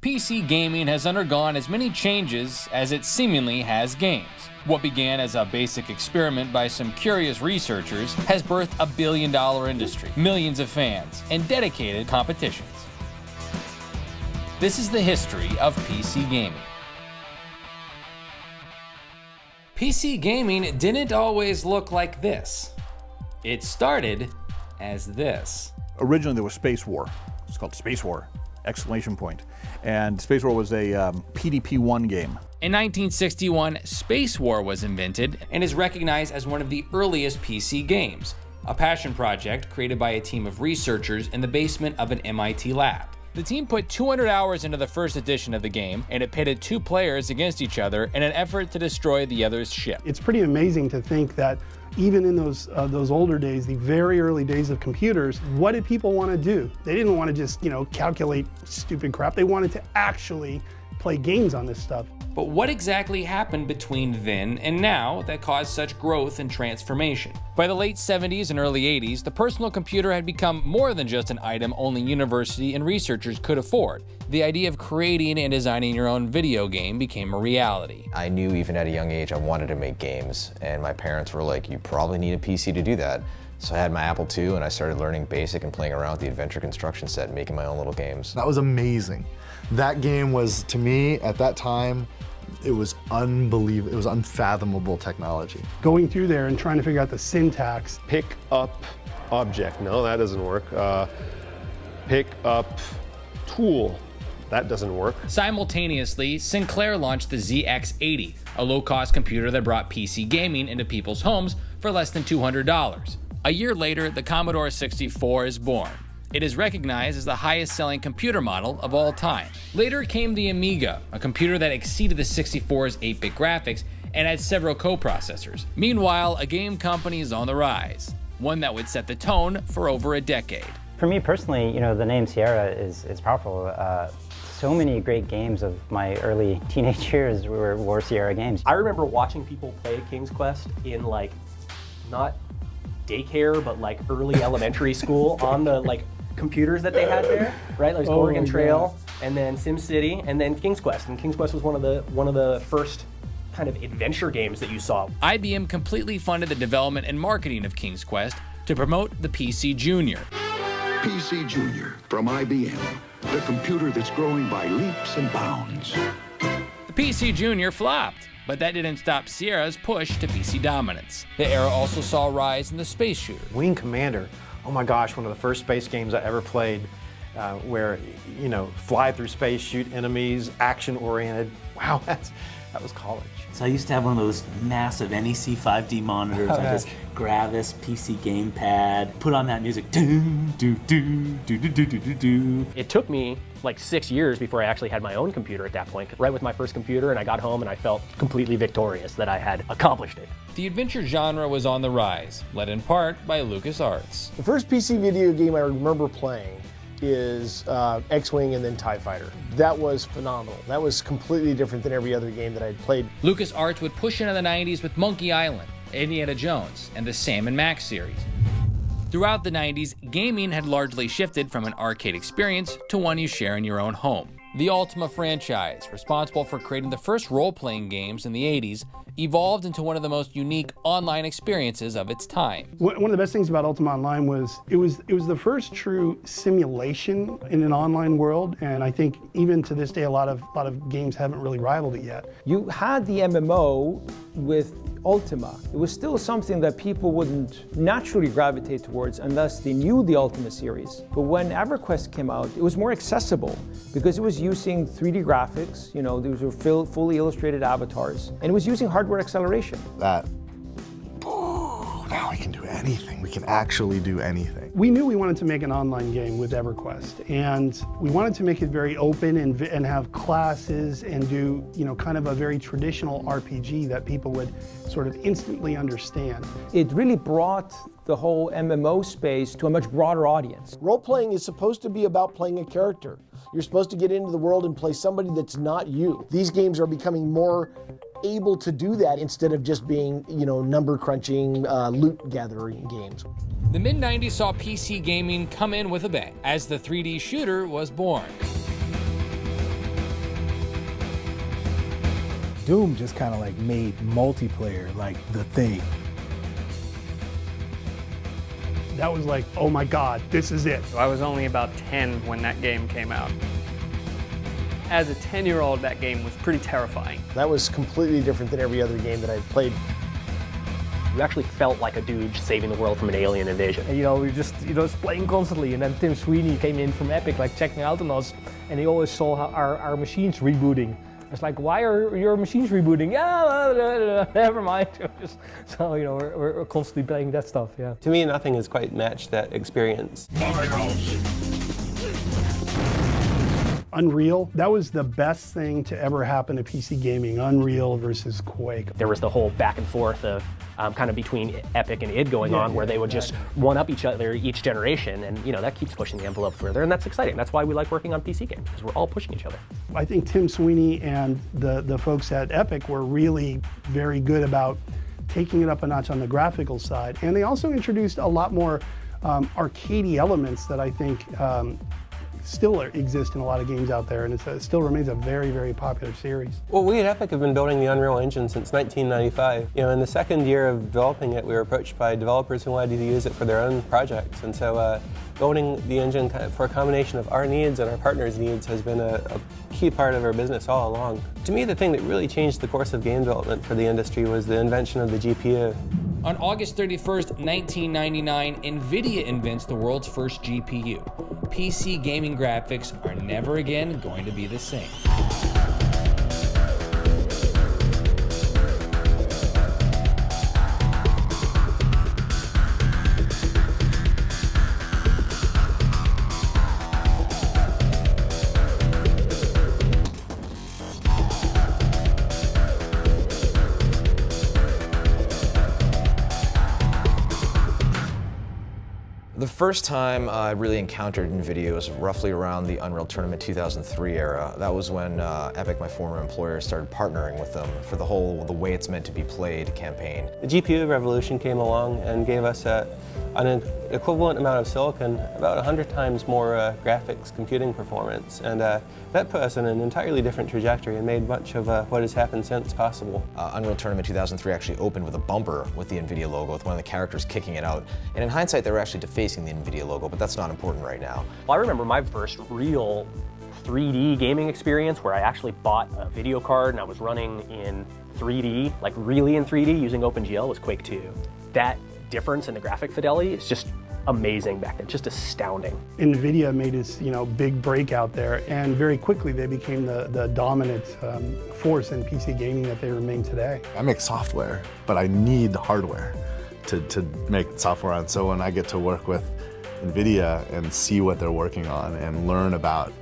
PC gaming has undergone as many changes as it seemingly has games. What began as a basic experiment by some curious researchers has birthed a billion-dollar industry, millions of fans, and dedicated competitions. This is the history of PC gaming. PC gaming didn't always look like this. It started as this. Originally there was Space War. It's called Space War! And Space War was a PDP-1 game. In 1961, Space War was invented and is recognized as one of the earliest PC games, a passion project created by a team of researchers in the basement of an MIT lab. The team put 200 hours into the first edition of the game, and it pitted two players against each other in an effort to destroy the other's ship. It's pretty amazing to think that even in those older days, the very early days of computers, what did people want to do? They didn't want to just, calculate stupid crap. They wanted to actually play games on this stuff. But what exactly happened between then and now that caused such growth and transformation? By the late 70s and early 80s, the personal computer had become more than just an item only university and researchers could afford. The idea of creating and designing your own video game became a reality. I knew even at a young age I wanted to make games, and my parents were like, you probably need a PC to do that. So I had my Apple II and I started learning BASIC and playing around with the Adventure Construction set and making my own little games. That was amazing. That game was, to me, at that time, it was unbelievable. It was unfathomable technology. Going through there and trying to figure out the syntax. Pick up object. No, that doesn't work. Pick up tool. That doesn't work. Simultaneously, Sinclair launched the ZX80, a low-cost computer that brought PC gaming into people's homes for less than $200. A year later, the Commodore 64 is born. It is recognized as the highest-selling computer model of all time. Later came the Amiga, a computer that exceeded the 64's 8-bit graphics and had several co-processors. Meanwhile, a game company is on the rise, one that would set the tone for over a decade. For me personally, the name Sierra is powerful. So many great games of my early teenage years were Sierra games. I remember watching people play King's Quest in not daycare, but early elementary school on the computers that they had there, right? Like Oregon Trail, and then SimCity, and then King's Quest. And King's Quest was one of the first kind of adventure games that you saw. IBM completely funded the development and marketing of King's Quest to promote the PC Junior. PC Junior from IBM, the computer that's growing by leaps and bounds. The PC Junior flopped, but that didn't stop Sierra's push to PC dominance. The era also saw a rise in the space shooter. Wing Commander, oh my gosh, one of the first space games I ever played, where, fly through space, shoot enemies, action-oriented. Wow, that was college. So I used to have one of those massive NEC 5D monitors. I just Gravis PC gamepad, put on that music. It took me 6 years before I actually had my own computer at that point. Right with my first computer, and I got home and I felt completely victorious that I had accomplished it. The adventure genre was on the rise, led in part by LucasArts. The first PC video game I remember playing is X-Wing and then TIE Fighter. That was phenomenal. That was completely different than every other game that I'd played. LucasArts would push into the 90s with Monkey Island, Indiana Jones, and the Sam & Max series. Throughout the 90s, gaming had largely shifted from an arcade experience to one you share in your own home. The Ultima franchise, responsible for creating the first role-playing games in the 80s, evolved into one of the most unique online experiences of its time. One of the best things about Ultima Online was it was the first true simulation in an online world, and I think even to this day a lot of games haven't really rivaled it yet. You had the MMO with Ultima. It was still something that people wouldn't naturally gravitate towards unless they knew the Ultima series. But when EverQuest came out, it was more accessible because it was using 3D graphics, these were fully illustrated avatars, and it was using hardware acceleration. Now we can do anything. We can actually do anything. We knew we wanted to make an online game with EverQuest, and we wanted to make it very open and have classes and do, kind of a very traditional RPG that people would sort of instantly understand. It really brought the whole MMO space to a much broader audience. Role-playing is supposed to be about playing a character. You're supposed to get into the world and play somebody that's not you. These games are becoming more able to do that instead of just being, number crunching, loot gathering games. The mid-90s saw PC gaming come in with a bang as the 3D shooter was born. Doom just kind of like made multiplayer like the thing. That was like, oh my God, this is it. I was only about 10 when that game came out. As a 10-year-old, that game was pretty terrifying. That was completely different than every other game that I'd played. You actually felt like a dude saving the world from an alien invasion. And, we just, playing constantly. And then Tim Sweeney came in from Epic, like checking out on us, and he always saw how our machines rebooting. It's like, why are your machines rebooting? Yeah, never mind. So, we're constantly playing that stuff, yeah. To me, nothing has quite matched that experience. Unreal, that was the best thing to ever happen to PC gaming, Unreal versus Quake. There was the whole back and forth of kind of between Epic and id going on, where they would just one-up each other each generation, and that keeps pushing the envelope further, and that's exciting. That's why we like working on PC games, because we're all pushing each other. I think Tim Sweeney and the folks at Epic were really very good about taking it up a notch on the graphical side, and they also introduced a lot more arcadey elements that I think still exist in a lot of games out there, and it still remains a very, very popular series. Well, we at Epic have been building the Unreal Engine since 1995. In the second year of developing it, we were approached by developers who wanted to use it for their own projects, and so building the engine for a combination of our needs and our partners' needs has been a key part of our business all along. To me, the thing that really changed the course of game development for the industry was the invention of the GPU. On August 31st, 1999, NVIDIA invents the world's first GPU. PC gaming graphics are never again going to be the same. The first time I really encountered NVIDIA was roughly around the Unreal Tournament 2003 era. That was when Epic, my former employer, started partnering with them for the way it's meant to be played campaign. The GPU revolution came along and gave us an equivalent amount of silicon, about 100 times more graphics computing performance, and that put us in an entirely different trajectory and made much of what has happened since possible. Unreal Tournament 2003 actually opened with a bumper with the NVIDIA logo, with one of the characters kicking it out. And in hindsight, they were actually defacing the NVIDIA logo, but that's not important right now. Well, I remember my first real 3D gaming experience where I actually bought a video card and I was running in 3D, like really in 3D using OpenGL, was Quake 2. That difference in the graphic fidelity is just amazing back then, just astounding. NVIDIA made its big breakout there, and very quickly they became the dominant force in PC gaming that they remain today. I make software, but I need hardware to make software on. So when I get to work with NVIDIA and see what they're working on and learn about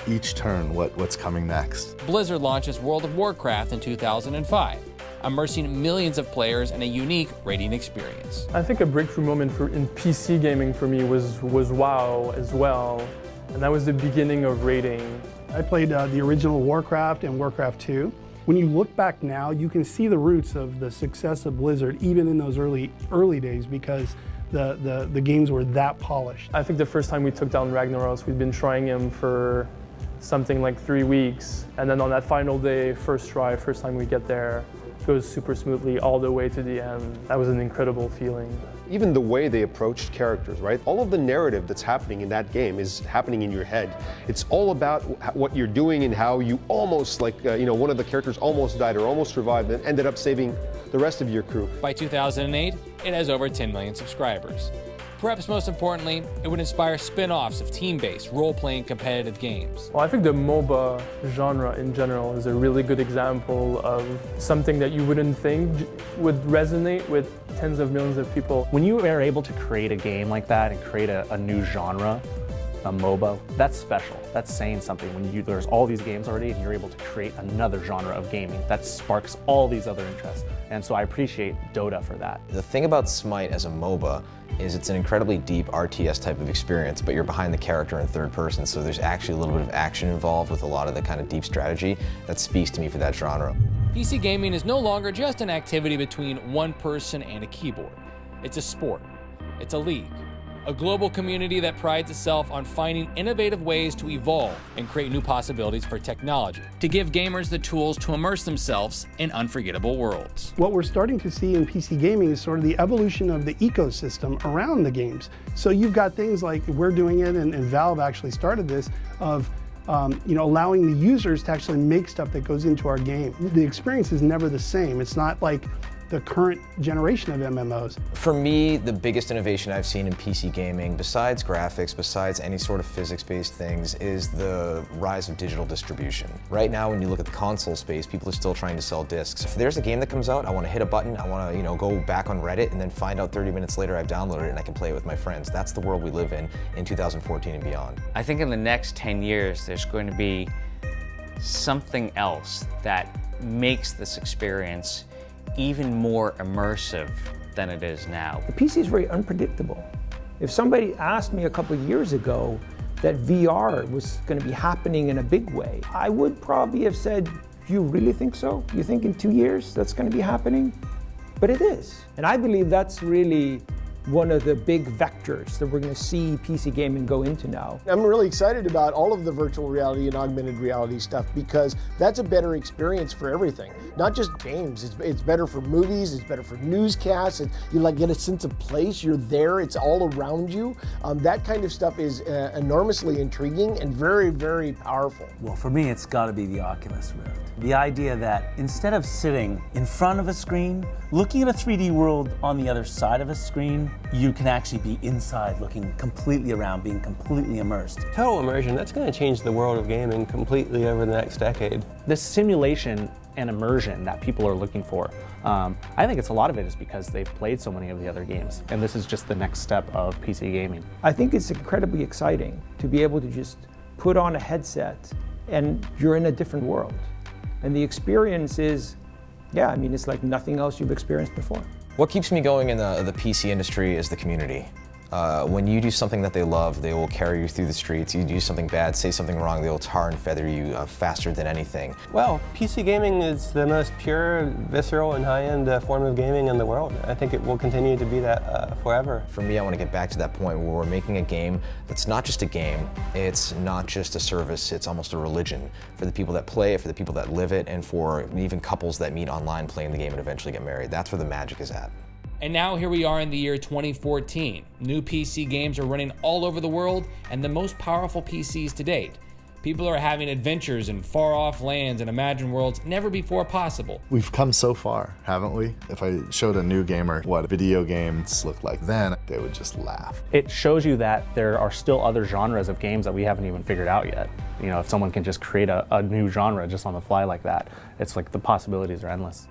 each turn, what's coming next. Blizzard launches World of Warcraft in 2005, immersing millions of players in a unique raiding experience. I think a breakthrough moment in PC gaming for me was WoW as well, and that was the beginning of raiding. I played the original Warcraft and Warcraft 2. When you look back now, you can see the roots of the success of Blizzard even in those early days, because the games were that polished. I think the first time we took down Ragnaros, we'd been trying him for something like 3 weeks, and then on that final day, first try, first time we get there, it goes super smoothly all the way to the end. That was an incredible feeling. Even the way they approached characters, right? All of the narrative that's happening in that game is happening in your head. It's all about what you're doing and how you almost, one of the characters almost died or almost survived and ended up saving the rest of your crew. By 2008, it has over 10 million subscribers. Perhaps most importantly, it would inspire spin-offs of team-based, role-playing competitive games. Well, I think the MOBA genre in general is a really good example of something that you wouldn't think would resonate with tens of millions of people. When you are able to create a game like that and create a new genre, a MOBA, that's special. That's saying something when there's all these games already and you're able to create another genre of gaming that sparks all these other interests. And so I appreciate Dota for that. The thing about Smite as a MOBA is it's an incredibly deep RTS type of experience, but you're behind the character in third person, so there's actually a little bit of action involved with a lot of the kind of deep strategy that speaks to me for that genre. PC gaming is no longer just an activity between one person and a keyboard. It's a sport. It's a league. a global community that prides itself on finding innovative ways to evolve and create new possibilities for technology, to give gamers the tools to immerse themselves in unforgettable worlds. What we're starting to see in PC gaming is sort of the evolution of the ecosystem around the games. So you've got things like, we're doing it, and Valve actually started this, of allowing the users to actually make stuff that goes into our game. The experience is never the same. It's not like the current generation of MMOs. For me, the biggest innovation I've seen in PC gaming, besides graphics, besides any sort of physics-based things, is the rise of digital distribution. Right now, when you look at the console space, people are still trying to sell discs. If there's a game that comes out, I want to hit a button, I want to, go back on Reddit and then find out 30 minutes later I've downloaded it and I can play it with my friends. That's the world we live in 2014 and beyond. I think in the next 10 years, there's going to be something else that makes this experience even more immersive than it is now. The PC is very unpredictable. If somebody asked me a couple of years ago that VR was going to be happening in a big way, I would probably have said, you really think so? You think in 2 years that's going to be happening? But it is. And I believe that's really one of the big vectors that we're going to see PC gaming go into now. I'm really excited about all of the virtual reality and augmented reality stuff because that's a better experience for everything. Not just games, it's better for movies, it's better for newscasts, you get a sense of place, you're there, it's all around you. That kind of stuff is enormously intriguing and very, very powerful. Well, for me, it's got to be the Oculus Rift. The idea that instead of sitting in front of a screen, looking at a 3D world on the other side of a screen, you can actually be inside, looking completely around, being completely immersed. Total immersion, that's going to change the world of gaming completely over the next decade. The simulation and immersion that people are looking for, I think a lot of it is because they've played so many of the other games, and this is just the next step of PC gaming. I think it's incredibly exciting to be able to just put on a headset and you're in a different world. And the experience is, it's like nothing else you've experienced before. What keeps me going in the PC industry is the community. When you do something that they love, they will carry you through the streets. You do something bad, say something wrong, they'll tar and feather you faster than anything. Well, PC gaming is the most pure, visceral, and high-end form of gaming in the world. I think it will continue to be that forever. For me, I want to get back to that point where we're making a game that's not just a game, it's not just a service, it's almost a religion for the people that play it, for the people that live it, and for even couples that meet online playing the game and eventually get married. That's where the magic is at. And now here we are in the year 2014. New PC games are running all over the world, and the most powerful PCs to date. People are having adventures in far-off lands and imagined worlds never before possible. We've come so far, haven't we? If I showed a new gamer what video games look like then, they would just laugh. It shows you that there are still other genres of games that we haven't even figured out yet. If someone can just create a new genre just on the fly like that, it's like the possibilities are endless.